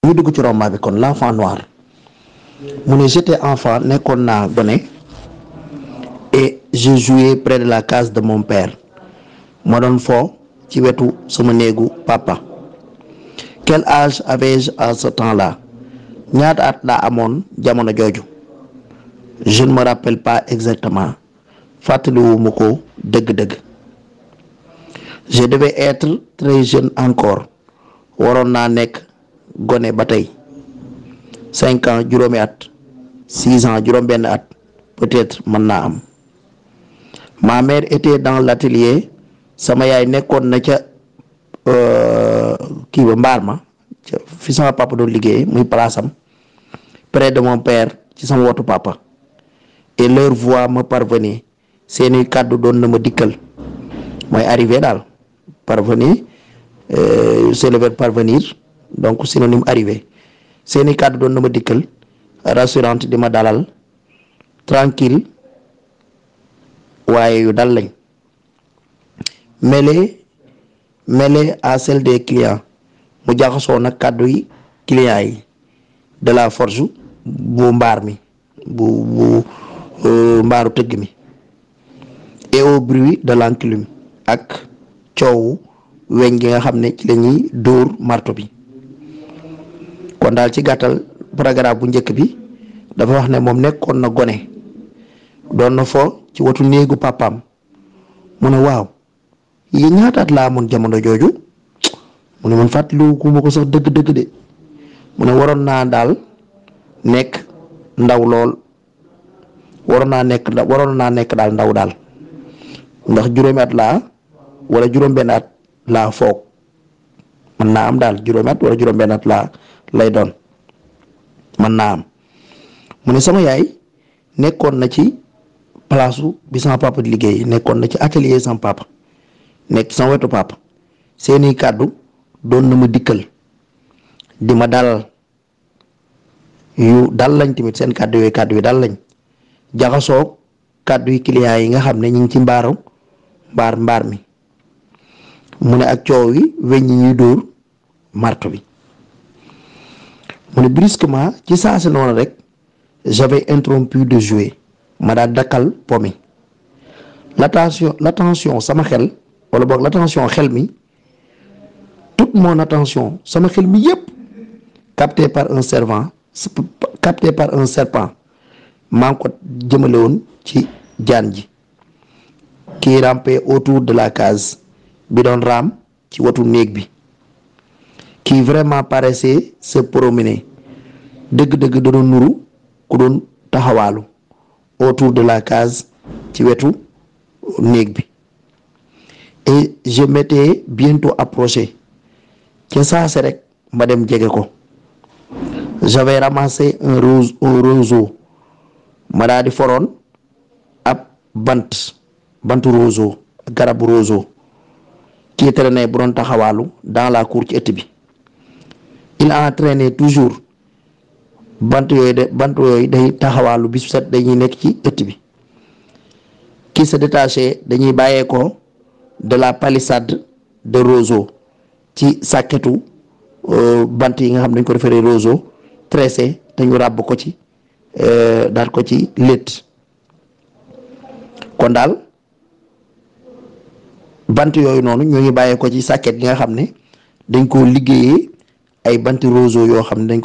ñu dugg ci roman bi kon l'enfant noir mu ne j'étais enfant nekkoon naa gone et je jouais près de la case de mon père ma doon fo ci wetu sama néegu papa. Quel âge avais-je à ce temps-là ñaata at laa amoon jamono jooju. Je ne me rappelle pas exactement fàttaliwuma ko dëgg-dëgg. Je devais être très jeune encore waroon naa nekk gone ba tey 5 ans juróomi at 6 ans juróom-benn at peut-être mën naa am. Ma mère était dans l'atelier sama yaay nekkoon na ca kii ba mbaar ma fi sama papa doon liggéey muy place am près de mon père ci sama wotu papa et leur voix me parvenait seeni kàddu doon na ma dikkal mooy arrivé daal parvenir c'est le verbe parvenir donc synonyme arrivé seeni kàddu doon na ma dikkal rassurante di ma dalal tranquille waaye yu dal lañ mêlé à celle des clients mu jaxasoo nag kàddu yi clients yi de la forge bu mbaar mi bu mbaaru tëgg mi et au bruit de l'enclume ak coowu weñ gi nga xam ne ci la ñuy dóor marto bi. kon daal ci gàttal paragraphe bu njëkk bi dafa wax ne moom nekkoon na gone doon na fo ci wetu néegu papaam mu ne waaw yi ñaataat laa amoon jamono jooju mu ne man fàttaliku ma ko sax dëgg-dëgg de mu ne waroon naa daal nekk ndaw lool waroon naa nekk daal ndaw daal ndax juróomi at laa wala juróom-benn at laa foog mën naa am daal juróomi at wala juróom-benn at laa lay doon mën naa am mu ne sama yaay nekkoon na ci place bi sama papa di liggéey nekkoon na ci atelier sama papa nekk sama wetu papa seeni kàddu doon na ma dikkal di ma dalal yu dal lañ tamit seen kàddu yooyu kàddu yu dal lañ jaxasoo kàddu yi clients yi nga xam ne ñu ngi ci mbaar mi mu ne ak coow yi weñ ñi ñuy dóor marto bi mu ne brusquement ci saasi noonu rek j'avais interrompu de jouer ma daal dakkal po mi l'attention sama xel wala boog l'attention xel mi toute mon attention sama xel mi yépp capté par un serpent maa ngi ko jëmale woon ci jaan ji qui rampait autour de la case bi doon raam ci watu néeg bi qui vraiment paraissait se promener dëgg-dëgg da doon nuru ku doon taxawaalu autour de la case ci wetu néeg bi et je m'étais bientôt approché ca saase rek ma dem jege ko j'avais ramassé un roseau ma daa di foroon ab bantu roseau garabu roseau qui traînait bu doon taxawaalu dans la cour ci ëtt bi il entraînait toujours bant yooyu day taxawaalu bisu set dañuy nekk ci ëtt bi qui se détachait dañuy bàyyeekoo de la palissade de roseau ci sàkketu bant yi nga xam dañ ko defaree roseau tressé dañu ràbb ko ci daal ko ci létt kon daal bant yooyu noonu ñoo ngi bàyyee ko ci sàkket yi nga xam ne dañ koo liggéeyee ay banti roseau yoo xam ne dañ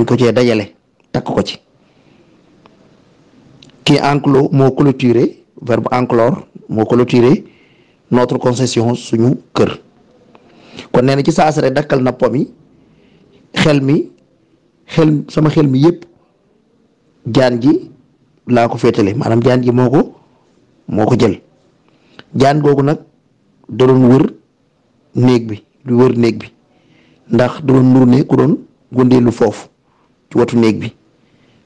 ko cee dajale takk ko ci qui enclos moo clôturé verbe enclore moo clôturé notre concession suñu kër kon nee na ci saas rek dakkal na po mi sama xel mi yépp jaan ji laa ko féetale maanaam jaan ji moo ko jël jaan googu nag da doon wër néeg bi ndax da doon nuru ne ku doon gundeelu foofu ci watu néeg bi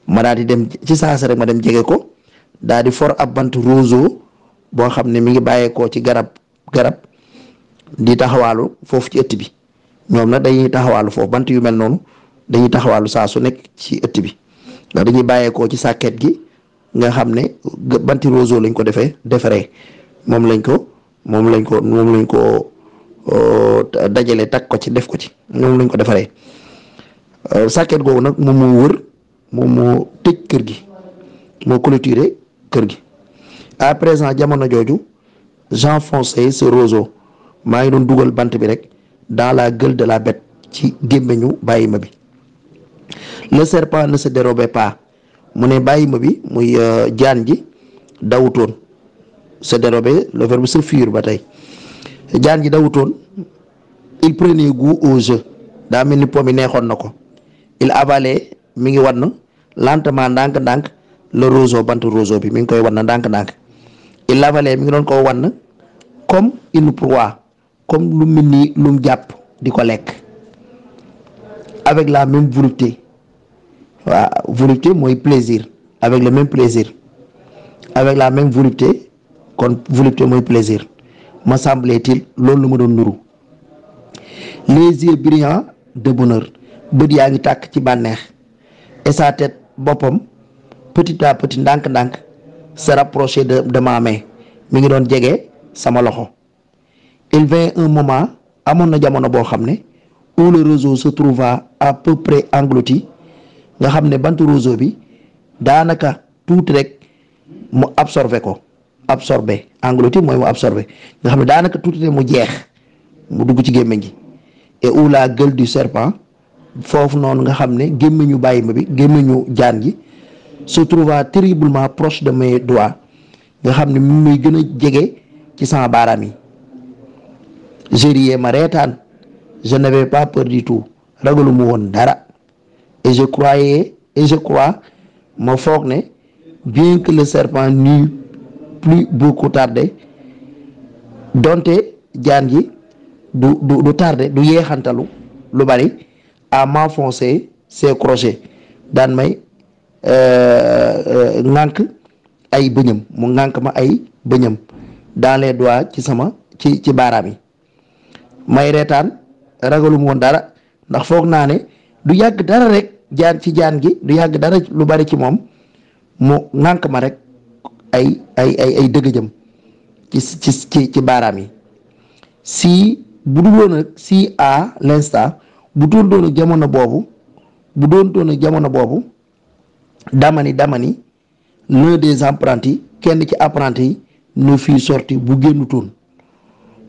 ma daal di dem ci saas rek ma dem jege ko daal di for ab bant roseau boo xam ne mi ngi bàyyeekoo ci garab di taxawaalu foofu ci ëtt bi ñoom nag dañuy taxawaalu foofu bant yu mel noonu dañuy taxawaalu saa su nekk ci ëtt bi ndax dañuy bàyyeekoo ci sàkket gi nga xam ne banti roseau lañ ko defaree moom lañ ko dajale takk ko ci def ko ci moom lañ ko defaree sàkket googu nag moom moo wër moom moo tëj kër gi moo clôturé kër gi. À présent jamono jooju j'enfonçais ce roseau maa ngi doon dugal bant bi rek dans la gueule de la bête ci gémmiñu bàyyima bi. Le serpent ne se dérobait pas mu ne bàyyima bi muy jaan ji dawutoon se dérober le verbe se fuir ba tey jaan ji dawutoon. Il prenait goût au jeu daa mel ni po mi neexoon na ko. Il avalait mi ngi wan lentement ndànk-ndànk le roseau bant roseau bi mi ngi koy wan ndànk-ndànk. Il avalait mi ngi doon ko wan comme une proie comme lu mel ni lu mu jàpp di ko lekk avec la même volupté waaw volupté mooy plaisir avec le même plaisir avec la même volupté kon volupté mooy plaisir me semblait-il loolu la ma doon nuru. Les yeux brillants de bonheur bët yaa ngi tàkk ci bànneex et sa tête boppam petit à petit ndànk-ndànk se rapprocher de ma main mi ngi doon jege sama loxo. Il vint un moment amoon na jamono boo xam ne où le roseau se trouva à peu près englouti nga xam ne bantu roseau bi daanaka tuuti rek mu absorbé ko absorbé englouti mooy mu absorbé nga xam ne daanaka tuuti rek mu jeex mu dugg ci gémmiñ gi. Et où la gueule du serpent foofu noonu nga xam ne gémmiñu bàyyima bi gémmiñu jaan gi se trouva terriblement proche de mes doigts nga xam ne mi muy gën a jege ci sama baaraam yi. Je riais ma reetaan je n'avais pas peur du tout ragalu mu woon dara et je crois ma foog ne bien que le serpent n'eût plus beaucoup tardé donte jaan gi du tardé du yeexantalu lu bari à m'enfoncer ses crochets daan may ŋànk ay bëñam mu ŋànk ma ay bëñam dans les doigts ci sama ci baaraam yi. may reetaan ragalu mu woon dara ndax foog naa ne du yàgg dara rek jaan gi du yàgg dara lu bari ci moom mu ŋànk ma rek ay dëgëjëm ci baaraam yi. Si bu dul woon nag si à l'instant bu doon doon ak jamono boobu damani l'un des apprentis kenn ci apprenti yi ne fut sorti bu génnutoon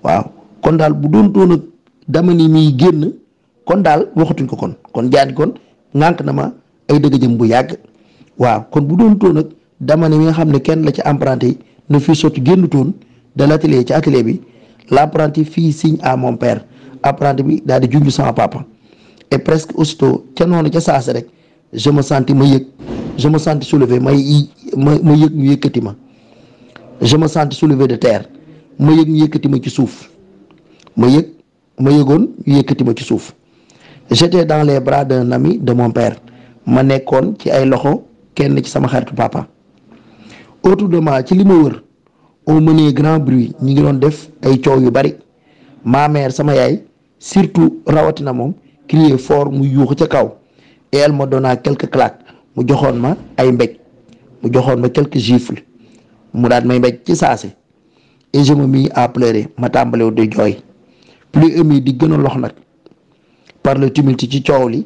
waaw kon daal bu doon doon ak damani miy génn kon daal waxatuñ ko kon jaan kon ŋànk na ma ay dëgg-jëm bu yàgg waaw kon bu doon doon ak damani mi nga xam ne kenn la ci apprenti yi ne fut sorti génnutoon de l'atelier ci atelier bi. L'apprenti fit signe à mon père apprenti bi daal di junj sama papa et presque aussitôt ca noonu ca saasi rek je me sentis soulevé ma yëg ñu yëkkati ma je me sentis soulevé de terre ma yëg ñu yëkkati ma ci suuf ma yëgoon ñu yëkkati ma ci suuf. J'étais dans les bras d'un ami de mon père ma nekkoon ci ay loxo kenn ci sama xaritu papa. Autour de moi ci li ma wër on menait grand bruit ñi ngi doon def ay coow yu bari. Ma mère sama yaay surtout rawatina moom criait fort mu yuuxu ca kaw et elle me donna quelques claques mu joxoon ma ay mbéj mu joxoon ma quelques gifles mu daal may mbéj ci saasi et je me mis à pleurer ma tàmbalew di jooy plus ému di gën a lox nag par le tumulte ci coow li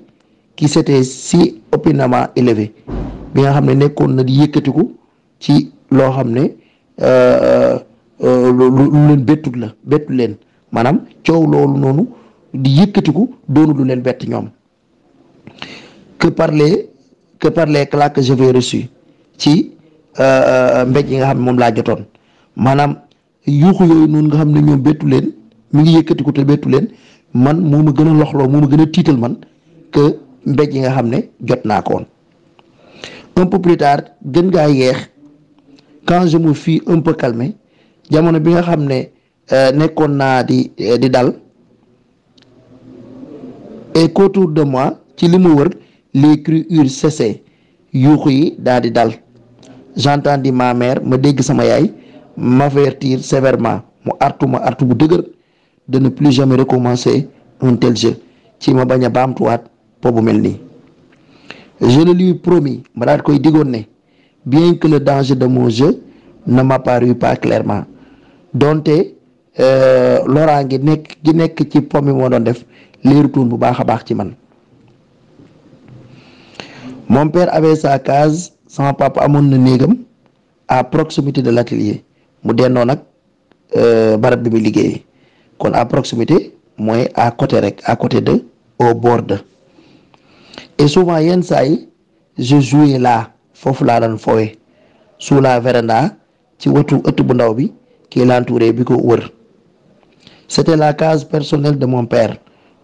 qui s'était si opinément élevé bi nga xam ne nekkoon na di yëkkatiku ci loo xam ne lu leen bettu leen maanaam coow loolu noonu di yëkkatiku doonu lu leen bett ñoom que par les claques que j'avais reçues ci mbéj yi nga xam ne moom laa jotoon maanaam yuuxu yooyu noonu nga xam ne ñoom bettu leen mi ngi yëkkatiku te bettu leen man moo ma gën a loxloo moo ma gën a tiital man que mbéj yi nga xam ne jot naa ko woon. Un peu plus tard gën ngaa yeex quand je me fus un peu calmé jamono bi nga xam ne nekkoon naa di dal et qu'autour de moi ci li mu wër les cris eurent cessé yuuxu yi daal di dal. J'entendis ma mère ma dégg sama yaay m'avertir sévèrement mu artu bu dëgër de ne plus jamais recommencer un tel jeu ci ma bañ a baamtuwaat po bu mel nii. Je le lui promis ma daal koy digoon ne bien que le danger de mon jeu ne m'apparut pas clairement donte loraa ngi nekk ci po mi moo doon def leerutoon bu baax a baax ci man. Mon père avait sa case sama papa amoon na néegam à proximité de l'atelier mu dendoo nag barab bi muy liggéeyee kon à proximité mooy à côté rek à côté de au bord de. Et souvent yenn saa yi je jouais là foofu laa daan fowe sous la véranda ci wetu ëtt bu ndaw bi qui l'entourait bi ko wër. C'était la case personnelle de mon père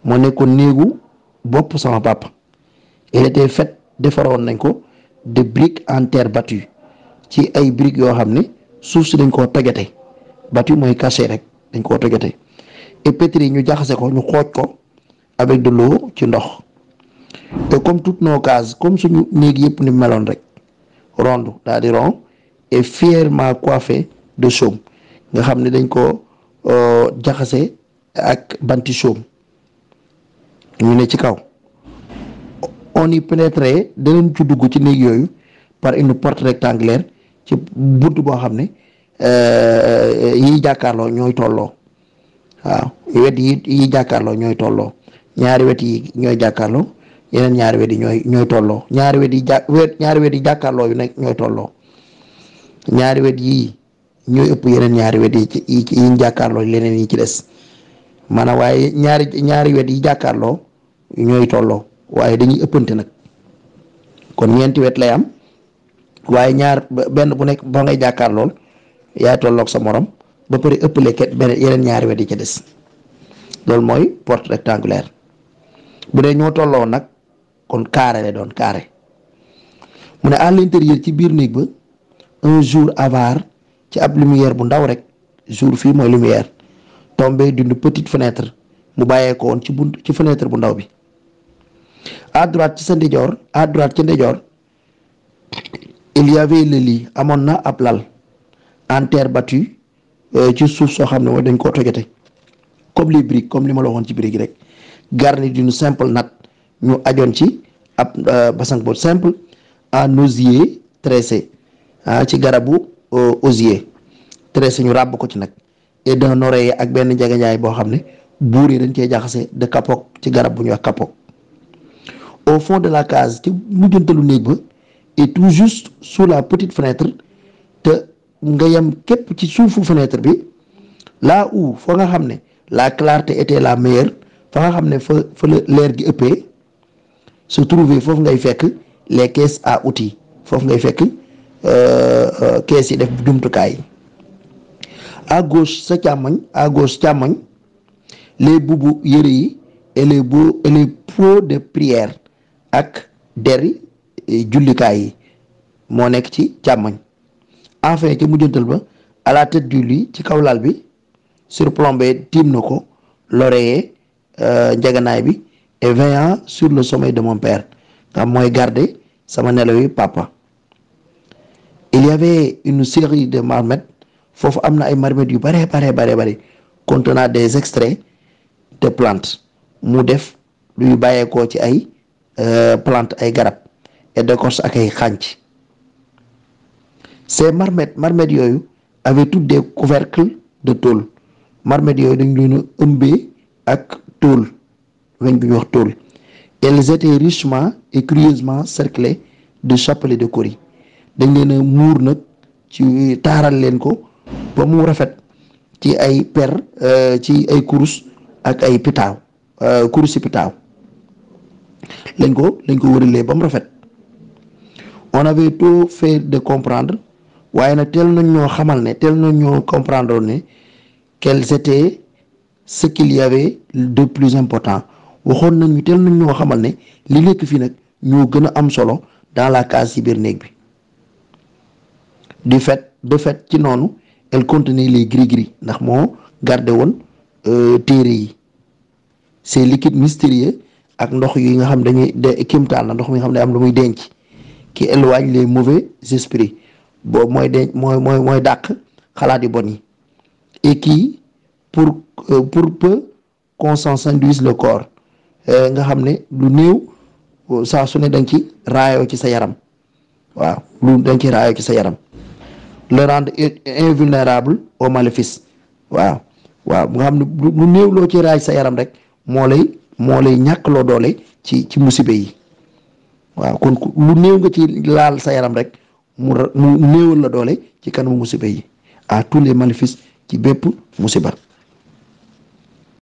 moo nekkoon néegu bopp sama papa. Elle était faite defaroon nañ ko de briques en terre battue ci ay briques yoo xam ne suuf si dañ koo tojate battu mooy caché rek dañ koo tojate et pétri ñu jaxase ko ñu xooj ko avec de l'eau ci ndox. Et comme toutes nos cases comme suñu néeg yëpp ni meloon rek ronde daal di rond et fièrement coiffé de chaume nga xam ne dañ ko jaxase ak banti chaume ñu ne ci kaw. On y pénétrait danañ ci dugg ci néeg yooyu par une porte rectangulaire ci bunt boo xam ne yiy jàkkaarloo ñooy tolloo waaw wet yi jàkkaarloo ñooy tolloo ñaari wet yi ñooy jàkkaarloo yeneen ñaari wet yi ñooy tolloo ñaari wet yi jàkkaarloo yu nekk ñooy tolloo ñaari wet yi ñooy ëpp yeneen ñaari wet yi jàkkaarloo leneen yi ci des maanaam waaye ñaari wet yi jàkkaarloo ñooy tolloo waaye dañuy ëppante nag kon ñeenti wet lay am waaye benn bu nekk ba ngay jàkkaarlool yaay tolloog sa morom ba pare ëppale yeneen ñaari wet yi ci des loolu mooy porte rectangulaire. bu dee ñoo tolloo nag kon carré la doon carré mu ne à l'intérieur ci biir néeg ba un jour avare ci ab lumière bu ndaw rek jour fii mooy lumière tombé d'une petite fenêtre mu bàyyeeko woon ci fenêtre bu ndaw bi. À droite ci sa ndijoor à droite ci ndijoor il y avait le lit amoon na ab lal en terre battue ci suuf soo xam ne mooy dañ koo tojate comme les briques comme li ma la waxoon ci briques rek garni d'une simple natte ñu ajoon ci ab basang bu simple en osier tressé ci garabu osier tressé ñu ràbb ko ci nag et d'un oreiller ak benn njagañaay boo xam ne buur yi dañ cee jaxase de kapok ci garab bu ñuy wax kapok. Au fond de la case ci mujjantalu néeg ba et tout juste sous la petite fenêtre te nga yem képp ci suufu fenêtre bi là où fa nga xam ne la clarté était la meilleure fa nga xam ne fa la leer gi ëppee se trouver foofu ngay fekk les caisses à outils foofu ngay fekk caisses yi def jumtukaay à gauche sa càmmoñ à gauche càmmoñ les bubu yëre yi et les pots de prière ak deri jullikaay yi moo nekk ci càmmoñ. Enfin ca mujjantal ba à la tête du lit ci kaw lal bi surplombé tiim na ko l'oreiller njaganaay bi et veillant sur le sommeil de mon père nga mooy garder sama nelaw yi papa. Il y avait une série de marmites foofu am na ay marmites yu bare contenant des extraits de plantes mu def luy bàyyeekoo ci ay plante ay garab et d'écorce ak ay xànc. Ces marmites yooyu avaient toutes des couvercles de tôle marmites yooyu dañ leen a ëmbee ak tôle weñ bu ñuy wax tôle. Elles étaient richement et curieusement cerclées de chapelets de cori dañ leen a muur nag ci taaral leen ko ba mu rafet ci ay ci ay kurus ak ay pitaaw kurusi pitaaw lañ ko wëralee ba mu rafet. On avait tout fait de comprendre waaye nag teel nañ ñoo comprendre ne quels étaient ce qu'il y avait de plus important waxoon nañu teel nañ ñoo xamal ne li nekk fii nag ñoo gën a am solo dans la case ci biir néeg bi. de fait ci noonu elle contenait les gris-gris ndax moo gardé woon téere yi ces liquides mystérieux ak ndox yi nga xam dañuy kimtaan la ndox mi nga xam ne am lu muy denc qui éloigne les mauvais esprits boobu mooy denc mooy dàq xalaat yu bon yi et qui pour peu qu'on s'en induise le corps nga xam ne lu néew saa su ne danga ci raayoo ci sa yaram waaw lu danga ci raayoo ci sa yaram le rendre invulnérable au maléfice waaw nga xam ne lu néew loo ci raay sa yaram rek moo lay ñàkkloo doole ci musibe yi waaw kon lu néew nga ci laal sa yaram rek mu néewal la doole ci kanamu musiba yi à tous les maléfices ci bépp musiba